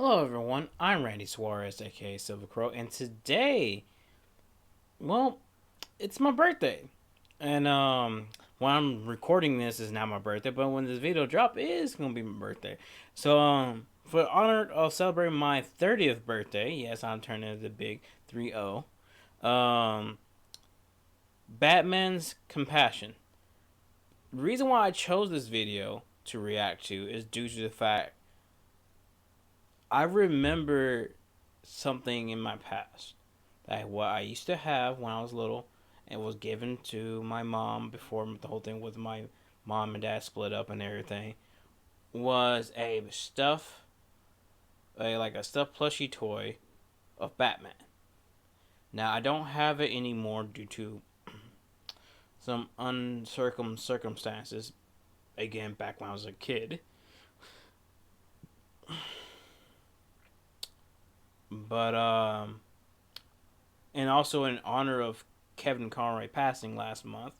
Hello, everyone. I'm Randy Suarez, aka Silver Crow, and today, well, it's my birthday. And when I'm recording this is not my birthday, but when this video drop, it is gonna be my birthday. So for the honor of celebrating my 30th birthday, yes, I'm turning the big 3-0. Um, Batman's Compassion. The reason why I chose this video to react to is due to the fact I remember something in my past that what I used to have when I was little and was given to my mom before the whole thing with my mom and dad split up and everything was a stuffed plushie toy of Batman. Now I don't have it anymore due to some circumstances. Again, back when I was a kid, but and also in honor of Kevin Conroy passing last month,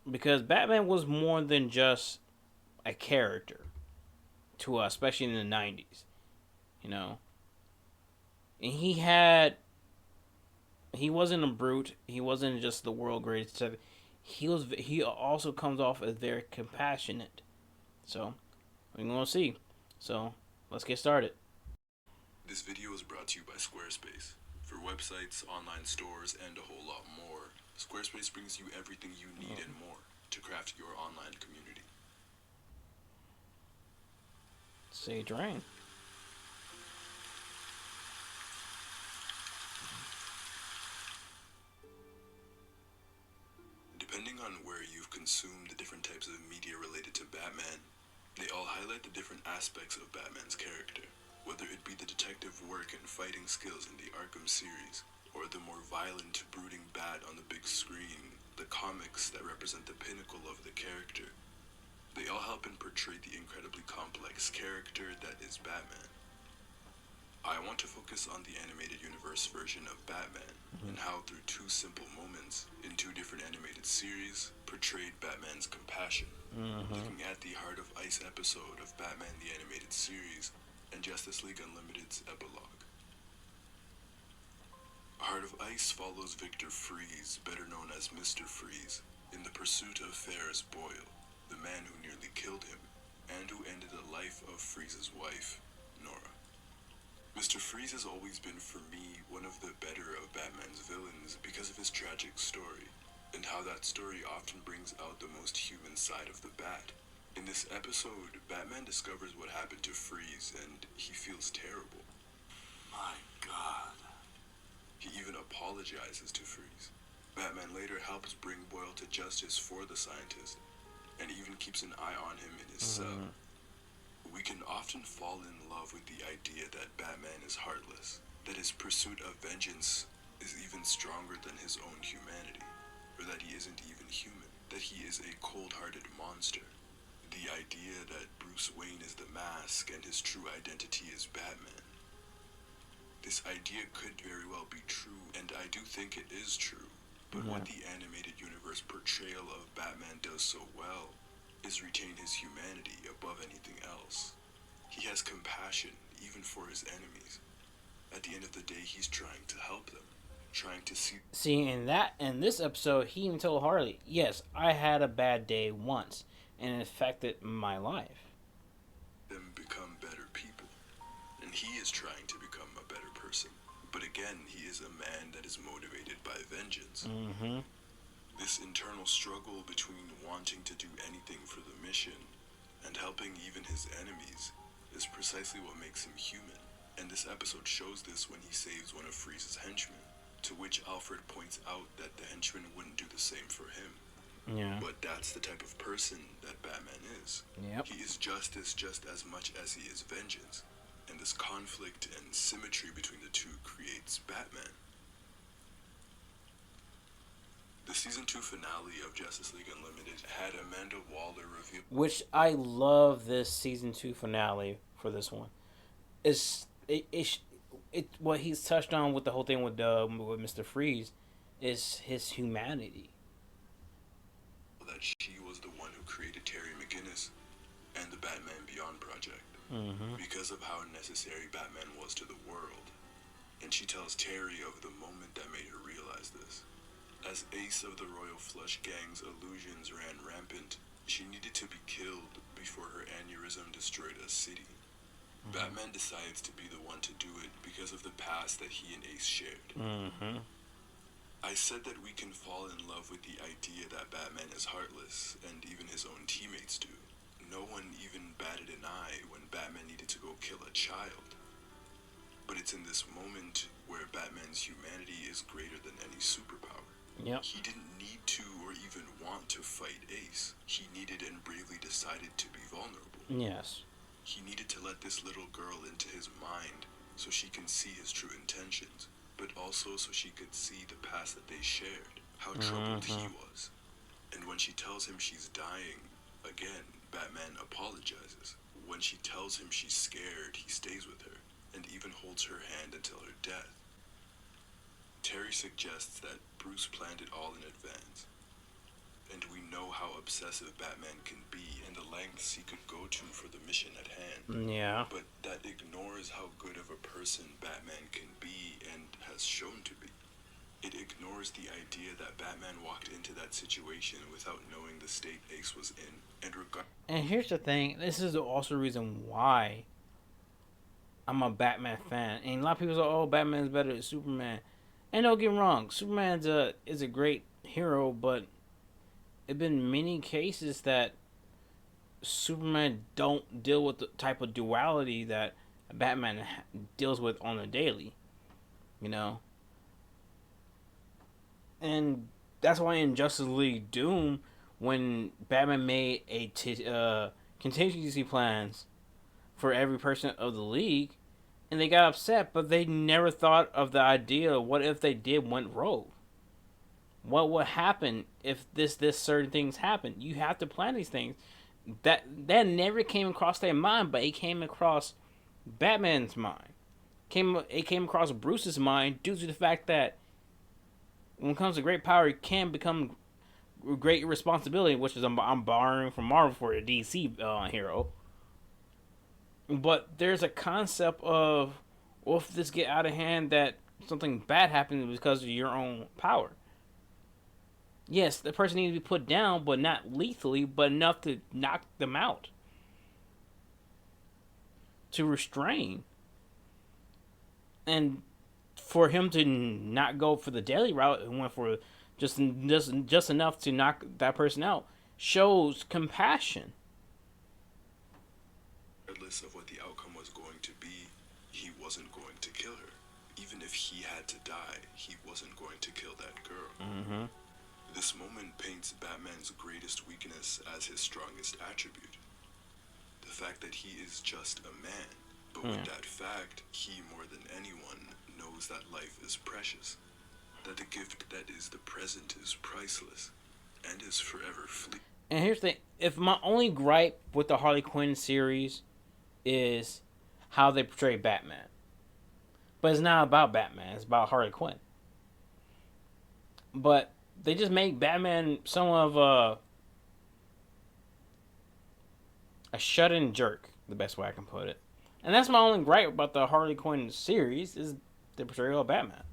because Batman was more than just a character to us, especially in the '90s. You know, and he wasn't a brute. He wasn't just the world greatest. He also comes off as very compassionate. So we're gonna see. So let's get started. This video is brought to you by Squarespace. For websites, online stores, and a whole lot more, Squarespace brings you everything you need and more to craft your online community. Sage Rain. Depending on where you've consumed the different types of media related to Batman, they all highlight the different aspects of Batman's character, whether it be the detective work and fighting skills in the Arkham series, or the more violent, brooding Bat on the big screen, the comics that represent the pinnacle of the character. They all help and portray the incredibly complex character that is Batman. I want to focus on the animated universe version of Batman and how through two simple moments in two different animated series portrayed Batman's compassion, looking at the Heart of Ice episode of Batman the Animated Series and Justice League Unlimited's epilogue. Heart of Ice follows Victor Freeze, better known as Mr. Freeze, in the pursuit of Ferris Boyle, the man who nearly killed him and who ended the life of Freeze's wife, Nora. Mr. Freeze has always been, for me, one of the better of Batman's villains because of his tragic story, and how that story often brings out the most human side of the Bat. In this episode, Batman discovers what happened to Freeze, and he feels terrible. My God. He even apologizes to Freeze. Batman later helps bring Boyle to justice for the scientist, and even keeps an eye on him in his cell. We can often fall in love with the idea that Batman is heartless, that his pursuit of vengeance is even stronger than his own humanity, or that he isn't even human, that he is a cold-hearted monster. The idea that Bruce Wayne is the mask and his true identity is Batman. This idea could very well be true, and I do think it is true, but what the animated universe portrayal of Batman does so well is retain his humanity above anything else. He has compassion even for his enemies. At the end of the day, he's trying to help them, trying to See, in this episode, he even told Harley, "Yes, I had a bad day once, and it affected my life." them become better people, and he is trying to become a better person. But again, he is a man that is motivated by vengeance. This internal struggle between wanting to do anything for the mission and helping even his enemies is precisely what makes him human. And this episode shows this when he saves one of Freeze's henchmen, to which Alfred points out that the henchman wouldn't do the same for him. Yeah. But that's the type of person that Batman is. Yep. He is justice just as much as he is vengeance. And this conflict and symmetry between the two creates Batman. The season 2 finale of Justice League Unlimited had Amanda Waller reveal, Which I love this season 2 finale for this one. It what he's touched on with the whole thing with Mr. Freeze is his humanity. that she was the one who created Terry McGinnis and the Batman Beyond project. Mm-hmm. because of how necessary Batman was to the world. And she tells Terry of the moment that made her realize this. As Ace of the Royal Flush Gang's illusions ran rampant, she needed to be killed before her aneurysm destroyed a city. Batman decides to be the one to do it because of the past that he and Ace shared. Mm-hmm. I said that we can fall in love with the idea that Batman is heartless, and even his own teammates do. No one even batted an eye when Batman needed to go kill a child. But it's in this moment where Batman's humanity is greater than any superpower. Yep. He didn't need to or even want to fight Ace. He needed and bravely decided to be vulnerable. Yes. He needed to let this little girl into his mind so she can see his true intentions, but also so she could see the past that they shared, how troubled he was. And when she tells him she's dying, again, Batman apologizes. When she tells him she's scared, he stays with her, and even holds her hand until her death. Terry suggests that Bruce planned it all in advance, and we know how obsessive Batman can be and the lengths he could go to for the mission at hand. Yeah. But that ignores how good of a person Batman can be and has shown to be. It ignores the idea that Batman walked into that situation without knowing the state Ace was in, And here's the thing. This is also the reason why I'm a Batman fan. And a lot of people say, "Oh, Batman's better than Superman." And don't get me wrong, Superman's is a great hero, but there've been many cases that Superman don't deal with the type of duality that Batman deals with on a daily, you know. And that's why in Justice League Doom, when Batman made contingency plans for every person of the league, and they got upset, but they never thought of the idea: what if they did went rogue? What would happen if this certain things happen? You have to plan these things. That never came across their mind, but it came across Batman's mind. It came across Bruce's mind due to the fact that when it comes to great power, it can become great responsibility, which is I'm borrowing from Marvel for a DC hero. But there's a concept of, well, if this get out of hand, that something bad happens because of your own power. Yes, the person needs to be put down, but not lethally, but enough to knock them out. To restrain. And for him to not go for the daily route and went for just enough to knock that person out shows compassion. Regardless of what the outcome was going to be, he wasn't going to kill her. Even if he had to die, he wasn't going to kill that girl. Mm-hmm. This moment paints Batman's greatest weakness as his strongest attribute. The fact that he is just a man. But with that fact, he more than anyone knows that life is precious. That the gift that is the present is priceless and is forever fleeting. And here's the thing. If my only gripe with the Harley Quinn series is how they portray Batman. But it's not about Batman. It's about Harley Quinn. But they just make Batman somewhat of a shut-in jerk, the best way I can put it. And that's my only gripe about the Harley Quinn series is the portrayal of Batman.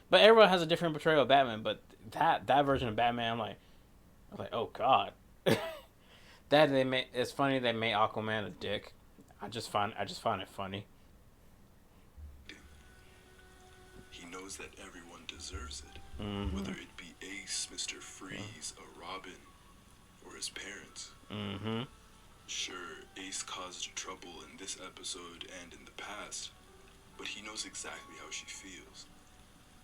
But everyone has a different portrayal of Batman. But that version of Batman, I'm like, oh god. It's funny they made Aquaman a dick. I just find it funny. He knows that everyone deserves it. Mm-hmm. Whether it be Ace, Mr. Freeze, a Robin, or his parents. Mm-hmm. Sure, Ace caused trouble in this episode and in the past, but he knows exactly how she feels.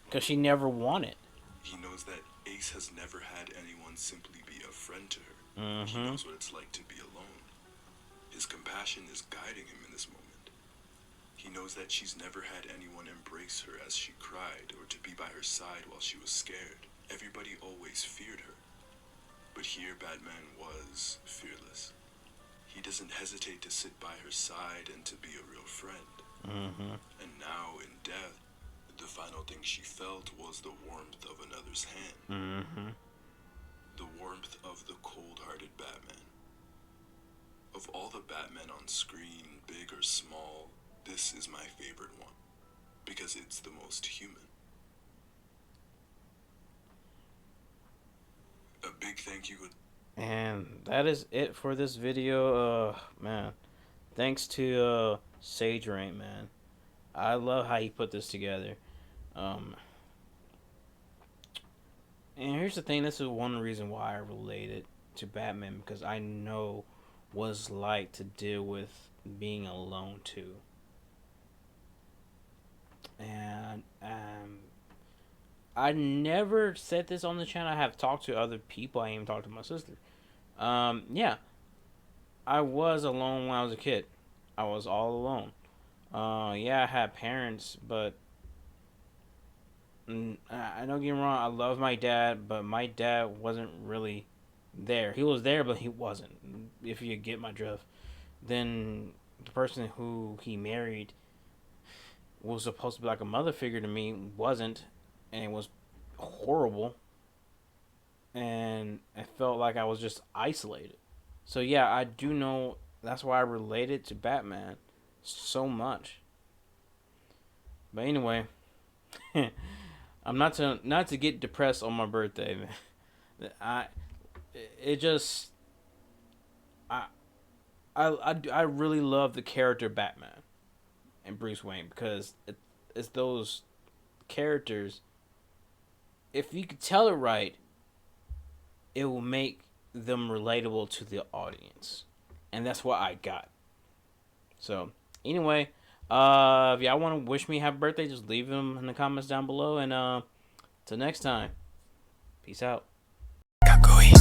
Because she never won it. He knows that Ace has never had anyone simply be a friend to her. Mm-hmm. He knows what it's like to be alone. His compassion is guiding him in this moment. He knows that she's never had anyone embrace her as she cried or to be by her side while she was scared. Everybody always feared her. But here Batman was fearless. He doesn't hesitate to sit by her side and to be a real friend. Mm-hmm. And now, in death, the final thing she felt was the warmth of another's hand. Mm-hmm. The warmth of the cold-hearted Batman. Of all the Batmen on screen, big or small, this is my favorite one. Because it's the most human. A big thank you. And that is it for this video. Man, thanks to Sage Rank, man. I love how he put this together. And here's the thing, this is one reason why I related to Batman, because I know what it's like to deal with being alone too. And I never said this on the channel. I have talked to other people. I even talked to my sister. Yeah, I was alone when I was a kid. I was all alone. Yeah, I had parents, but I don't get me wrong. I love my dad, but my dad wasn't really there. He was there, but he wasn't. If you get my drift, then the person who he married was supposed to be like a mother figure to me, wasn't, and it was horrible. And I felt like I was just isolated. So yeah, I do know that's why I related to Batman so much. But anyway, I'm not to get depressed on my birthday, man. It just I I really love the character Batman and Bruce Wayne, because it's those characters. If you could tell it right, it will make them relatable to the audience, and that's what I got. So anyway, if y'all want to wish me happy birthday, just leave them in the comments down below, and till next time, peace out. Kakui.